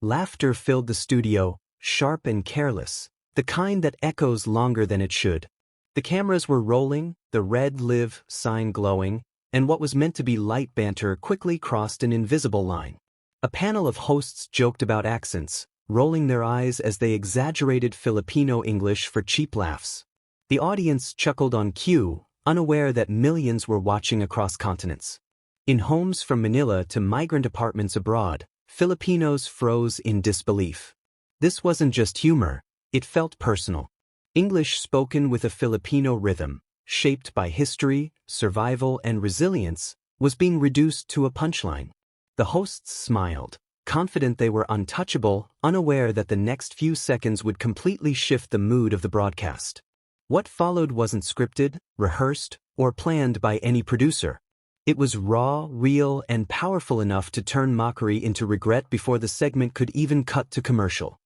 Laughter filled the studio, sharp and careless, the kind that echoes longer than it should. The cameras were rolling, the red live sign glowing, and what was meant to be light banter quickly crossed an invisible line. A panel of hosts joked about accents, rolling their eyes as they exaggerated Filipino English for cheap laughs. The audience chuckled on cue, unaware that millions were watching across continents. In homes from Manila to migrant apartments abroad, Filipinos froze in disbelief. This wasn't just humor, it felt personal. English spoken with a Filipino rhythm, shaped by history, survival, and resilience, was being reduced to a punchline. The hosts smiled, confident they were untouchable, unaware that the next few seconds would completely shift the mood of the broadcast. What followed wasn't scripted, rehearsed, or planned by any producer. It was raw, real, and powerful enough to turn mockery into regret before the segment could even cut to commercial.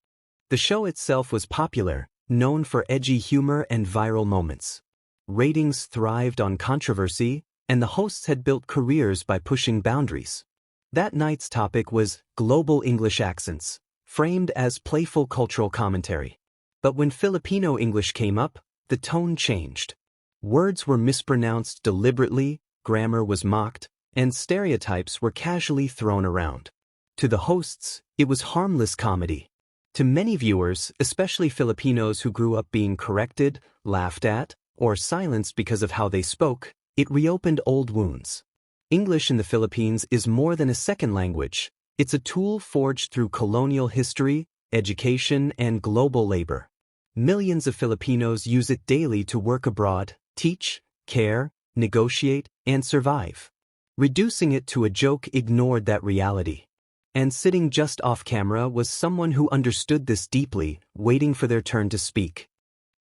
The show itself was popular, known for edgy humor and viral moments. Ratings thrived on controversy, and the hosts had built careers by pushing boundaries. That night's topic was global English accents, framed as playful cultural commentary. But when Filipino English came up, the tone changed. Words were mispronounced deliberately, grammar was mocked, and stereotypes were casually thrown around. To the hosts, it was harmless comedy. To many viewers, especially Filipinos who grew up being corrected, laughed at, or silenced because of how they spoke, it reopened old wounds. English in the Philippines is more than a second language. It's a tool forged through colonial history, education, and global labor. Millions of Filipinos use it daily to work abroad, teach, care, negotiate, and survive. Reducing it to a joke ignored that reality. And sitting just off camera was someone who understood this deeply, waiting for their turn to speak.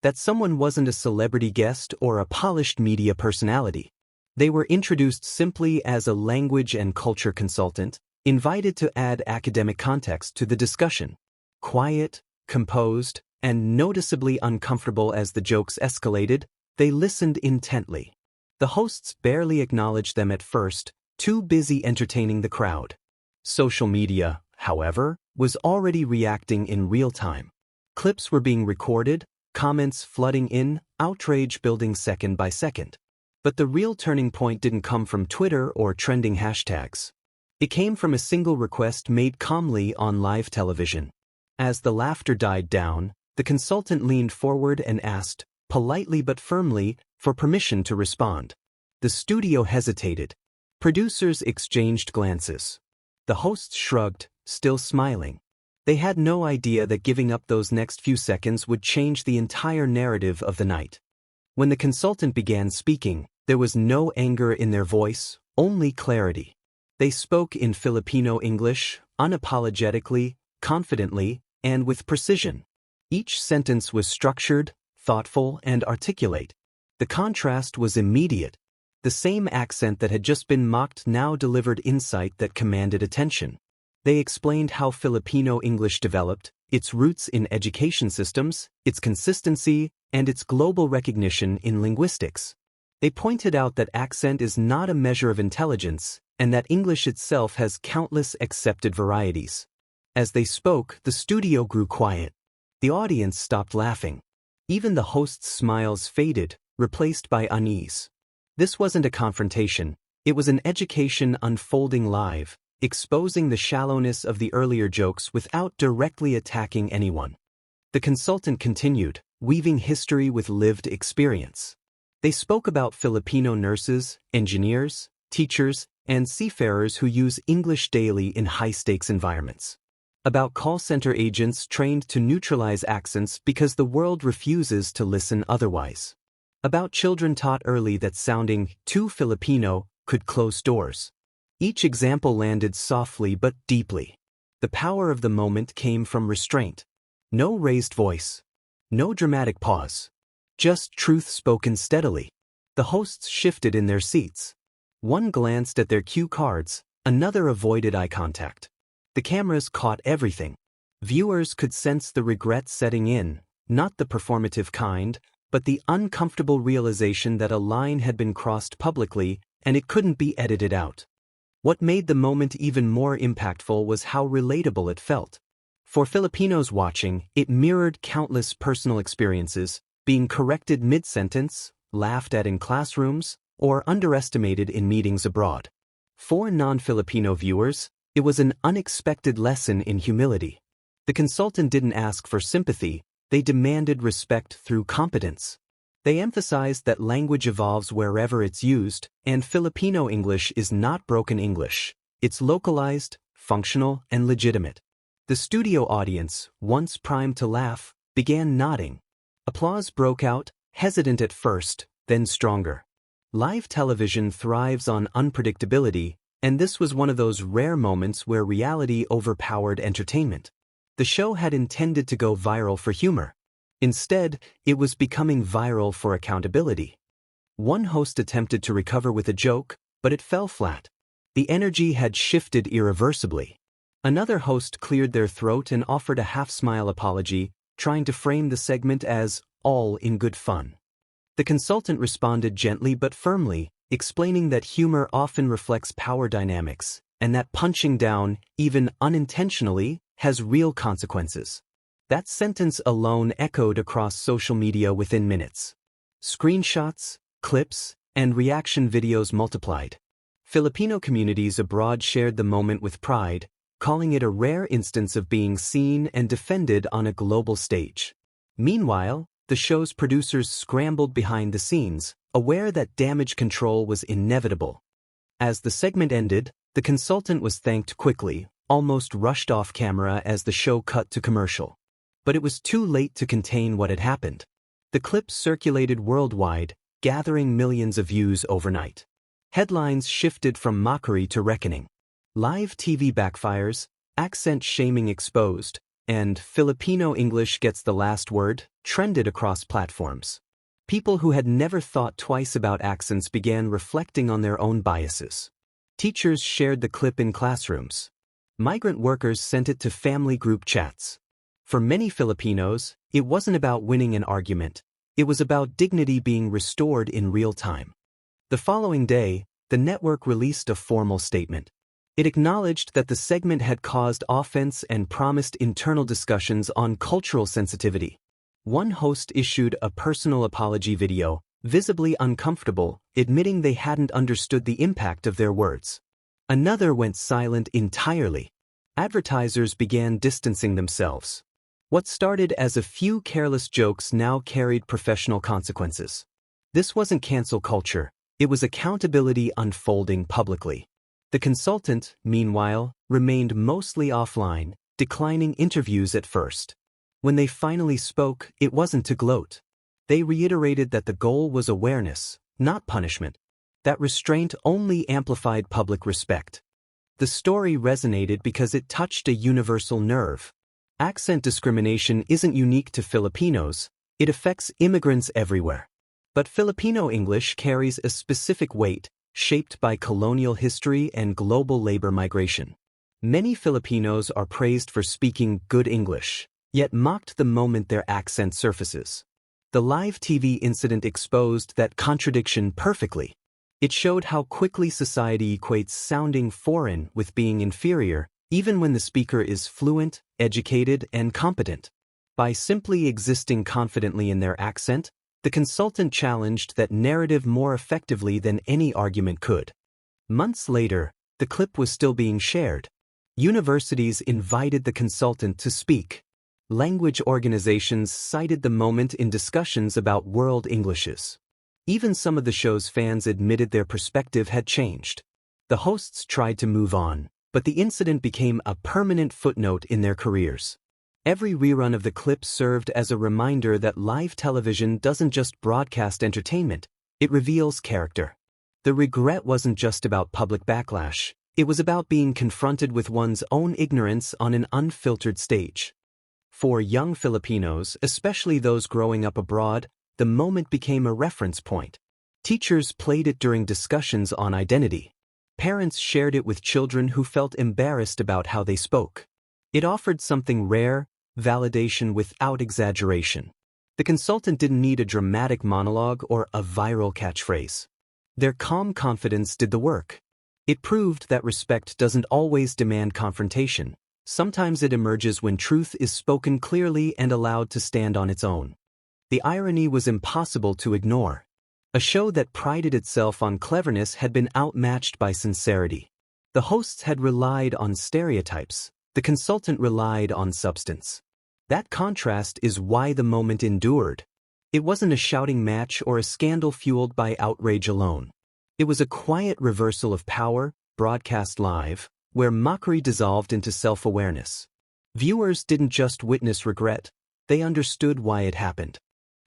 That someone wasn't a celebrity guest or a polished media personality. They were introduced simply as a language and culture consultant, invited to add academic context to the discussion. Quiet, composed, and noticeably uncomfortable as the jokes escalated, they listened intently. The hosts barely acknowledged them at first, too busy entertaining the crowd. Social media, however, was already reacting in real time. Clips were being recorded, comments flooding in, outrage building second by second. But the real turning point didn't come from Twitter or trending hashtags. It came from a single request made calmly on live television. As the laughter died down, the consultant leaned forward and asked, politely but firmly, for permission to respond. The studio hesitated. Producers exchanged glances. The hosts shrugged, still smiling. They had no idea that giving up those next few seconds would change the entire narrative of the night. When the consultant began speaking, there was no anger in their voice, only clarity. They spoke in Filipino English, unapologetically, confidently, and with precision. Each sentence was structured, thoughtful, and articulate. The contrast was immediate. The same accent that had just been mocked now delivered insight that commanded attention. They explained how Filipino English developed, its roots in education systems, its consistency, and its global recognition in linguistics. They pointed out that accent is not a measure of intelligence, and that English itself has countless accepted varieties. As they spoke, the studio grew quiet. The audience stopped laughing. Even the host's smiles faded, replaced by unease. This wasn't a confrontation, it was an education unfolding live, exposing the shallowness of the earlier jokes without directly attacking anyone. The consultant continued, weaving history with lived experience. They spoke about Filipino nurses, engineers, teachers, and seafarers who use English daily in high-stakes environments. About call center agents trained to neutralize accents because the world refuses to listen otherwise. About children taught early that sounding too Filipino could close doors. Each example landed softly but deeply. The power of the moment came from restraint. No raised voice. No dramatic pause. Just truth spoken steadily. The hosts shifted in their seats. One glanced at their cue cards, another avoided eye contact. The cameras caught everything. Viewers could sense the regret setting in, not the performative kind, but the uncomfortable realization that a line had been crossed publicly and it couldn't be edited out. What made the moment even more impactful was how relatable it felt. For Filipinos watching, it mirrored countless personal experiences, being corrected mid-sentence, laughed at in classrooms, or underestimated in meetings abroad. For non-Filipino viewers, it was an unexpected lesson in humility. The consultant didn't ask for sympathy, they demanded respect through competence. They emphasized that language evolves wherever it's used, and Filipino English is not broken English. It's localized, functional, and legitimate. The studio audience, once primed to laugh, began nodding. Applause broke out, hesitant at first, then stronger. Live television thrives on unpredictability, and this was one of those rare moments where reality overpowered entertainment. The show had intended to go viral for humor. Instead, it was becoming viral for accountability. One host attempted to recover with a joke, but it fell flat. The energy had shifted irreversibly. Another host cleared their throat and offered a half-smile apology, trying to frame the segment as all in good fun. The consultant responded gently but firmly, explaining that humor often reflects power dynamics, and that punching down, even unintentionally, has real consequences. That sentence alone echoed across social media within minutes. Screenshots, clips, and reaction videos multiplied. Filipino communities abroad shared the moment with pride, calling it a rare instance of being seen and defended on a global stage. Meanwhile, the show's producers scrambled behind the scenes, aware that damage control was inevitable. As the segment ended, the consultant was thanked quickly, almost rushed off camera as the show cut to commercial. But it was too late to contain what had happened. The clip circulated worldwide, gathering millions of views overnight. Headlines shifted from mockery to reckoning. Live TV backfires, accent shaming exposed, and Filipino English gets the last word trended across platforms. People who had never thought twice about accents began reflecting on their own biases. Teachers shared the clip in classrooms. Migrant workers sent it to family group chats. For many Filipinos, it wasn't about winning an argument. It was about dignity being restored in real time. The following day, the network released a formal statement. It acknowledged that the segment had caused offense and promised internal discussions on cultural sensitivity. One host issued a personal apology video, visibly uncomfortable, admitting they hadn't understood the impact of their words. Another went silent entirely. Advertisers began distancing themselves. What started as a few careless jokes now carried professional consequences. This wasn't cancel culture, it was accountability unfolding publicly. The consultant, meanwhile, remained mostly offline, declining interviews at first. When they finally spoke, it wasn't to gloat. They reiterated that the goal was awareness, not punishment. That restraint only amplified public respect. The story resonated because it touched a universal nerve. Accent discrimination isn't unique to Filipinos, it affects immigrants everywhere. But Filipino English carries a specific weight, shaped by colonial history and global labor migration. Many Filipinos are praised for speaking good English, yet mocked the moment their accent surfaces. The live TV incident exposed that contradiction perfectly. It showed how quickly society equates sounding foreign with being inferior, even when the speaker is fluent, educated, and competent. By simply existing confidently in their accent, the consultant challenged that narrative more effectively than any argument could. Months later, the clip was still being shared. Universities invited the consultant to speak. Language organizations cited the moment in discussions about world Englishes. Even some of the show's fans admitted their perspective had changed. The hosts tried to move on, but the incident became a permanent footnote in their careers. Every rerun of the clip served as a reminder that live television doesn't just broadcast entertainment, it reveals character. The regret wasn't just about public backlash, it was about being confronted with one's own ignorance on an unfiltered stage. For young Filipinos, especially those growing up abroad, the moment became a reference point. Teachers played it during discussions on identity. Parents shared it with children who felt embarrassed about how they spoke. It offered something rare, validation without exaggeration. The consultant didn't need a dramatic monologue or a viral catchphrase. Their calm confidence did the work. It proved that respect doesn't always demand confrontation. Sometimes it emerges when truth is spoken clearly and allowed to stand on its own. The irony was impossible to ignore. A show that prided itself on cleverness had been outmatched by sincerity. The hosts had relied on stereotypes. The consultant relied on substance. That contrast is why the moment endured. It wasn't a shouting match or a scandal fueled by outrage alone. It was a quiet reversal of power, broadcast live, where mockery dissolved into self-awareness. Viewers didn't just witness regret, they understood why it happened.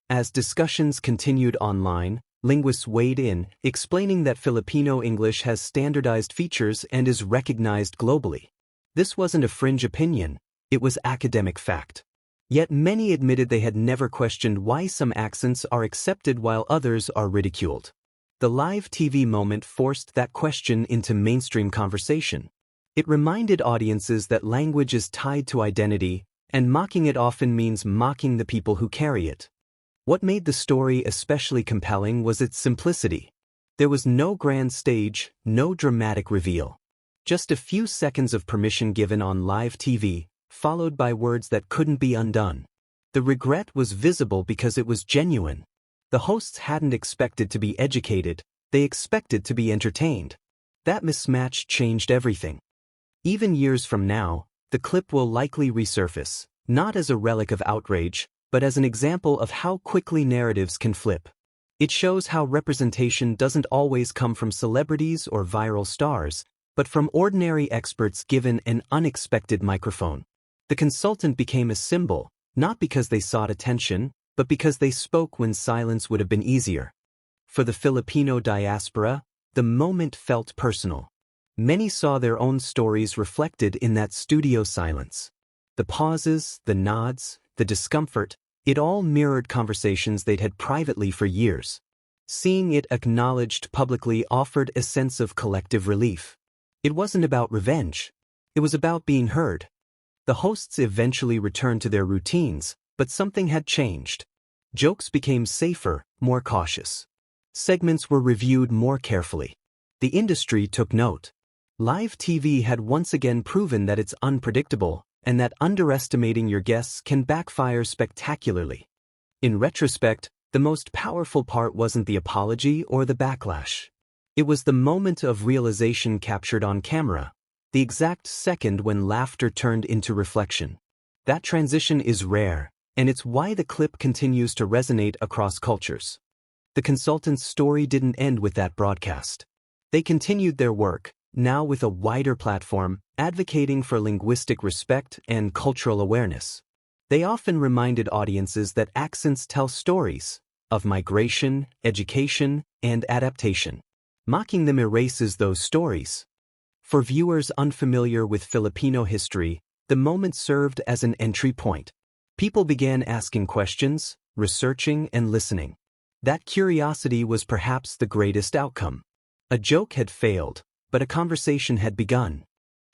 As discussions continued online, linguists weighed in, explaining that Filipino English has standardized features and is recognized globally. This wasn't a fringe opinion, it was academic fact. Yet many admitted they had never questioned why some accents are accepted while others are ridiculed. The live TV moment forced that question into mainstream conversation. It reminded audiences that language is tied to identity, and mocking it often means mocking the people who carry it. What made the story especially compelling was its simplicity. There was no grand stage, no dramatic reveal. Just a few seconds of permission given on live TV, followed by words that couldn't be undone. The regret was visible because it was genuine. The hosts hadn't expected to be educated, they expected to be entertained. That mismatch changed everything. Even years from now, the clip will likely resurface, not as a relic of outrage, but as an example of how quickly narratives can flip. It shows how representation doesn't always come from celebrities or viral stars, but from ordinary experts given an unexpected microphone. The consultant became a symbol, not because they sought attention, but because they spoke when silence would have been easier. For the Filipino diaspora, the moment felt personal. Many saw their own stories reflected in that studio silence. The pauses, the nods, the discomfort, it all mirrored conversations they'd had privately for years. Seeing it acknowledged publicly offered a sense of collective relief. It wasn't about revenge. It was about being heard. The hosts eventually returned to their routines, but something had changed. Jokes became safer, more cautious. Segments were reviewed more carefully. The industry took note. Live TV had once again proven that it's unpredictable, and that underestimating your guests can backfire spectacularly. In retrospect, the most powerful part wasn't the apology or the backlash. It was the moment of realization captured on camera, the exact second when laughter turned into reflection. That transition is rare, and it's why the clip continues to resonate across cultures. The consultant's story didn't end with that broadcast. They continued their work, now with a wider platform, advocating for linguistic respect and cultural awareness. They often reminded audiences that accents tell stories of migration, education, and adaptation. Mocking them erases those stories. For viewers unfamiliar with Filipino history, the moment served as an entry point. People began asking questions, researching, and listening. That curiosity was perhaps the greatest outcome. A joke had failed, but a conversation had begun.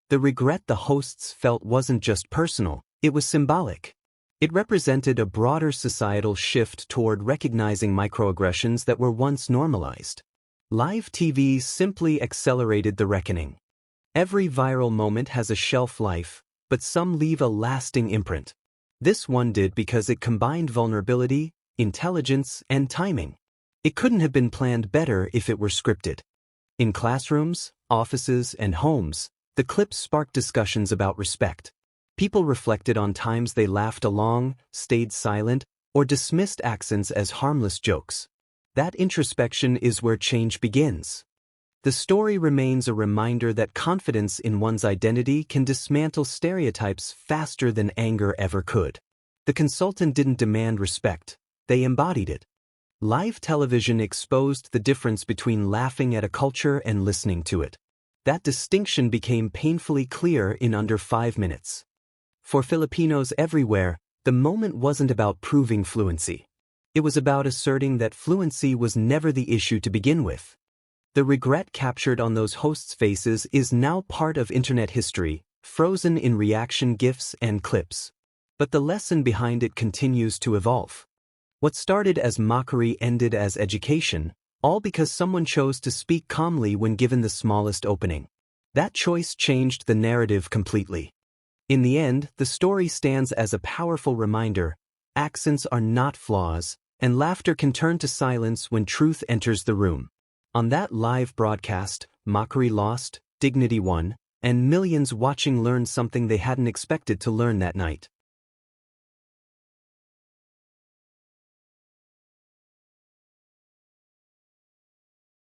The regret the hosts felt wasn't just personal, it was symbolic. It represented a broader societal shift toward recognizing microaggressions that were once normalized. Live TV simply accelerated the reckoning. Every viral moment has a shelf life, but some leave a lasting imprint. This one did because it combined vulnerability, intelligence, and timing. It couldn't have been planned better if it were scripted. In classrooms, offices, and homes, the clips sparked discussions about respect. People reflected on times they laughed along, stayed silent, or dismissed accents as harmless jokes. That introspection is where change begins. The story remains a reminder that confidence in one's identity can dismantle stereotypes faster than anger ever could. The consultant didn't demand respect, they embodied it. Live television exposed the difference between laughing at a culture and listening to it. That distinction became painfully clear in under 5 minutes. For Filipinos everywhere, the moment wasn't about proving fluency. It was about asserting that fluency was never the issue to begin with. The regret captured on those hosts' faces is now part of internet history, frozen in reaction GIFs and clips. But the lesson behind it continues to evolve. What started as mockery ended as education, all because someone chose to speak calmly when given the smallest opening. That choice changed the narrative completely. In the end, the story stands as a powerful reminder: accents are not flaws, and laughter can turn to silence when truth enters the room. On that live broadcast, mockery lost, dignity won, and millions watching learned something they hadn't expected to learn that night.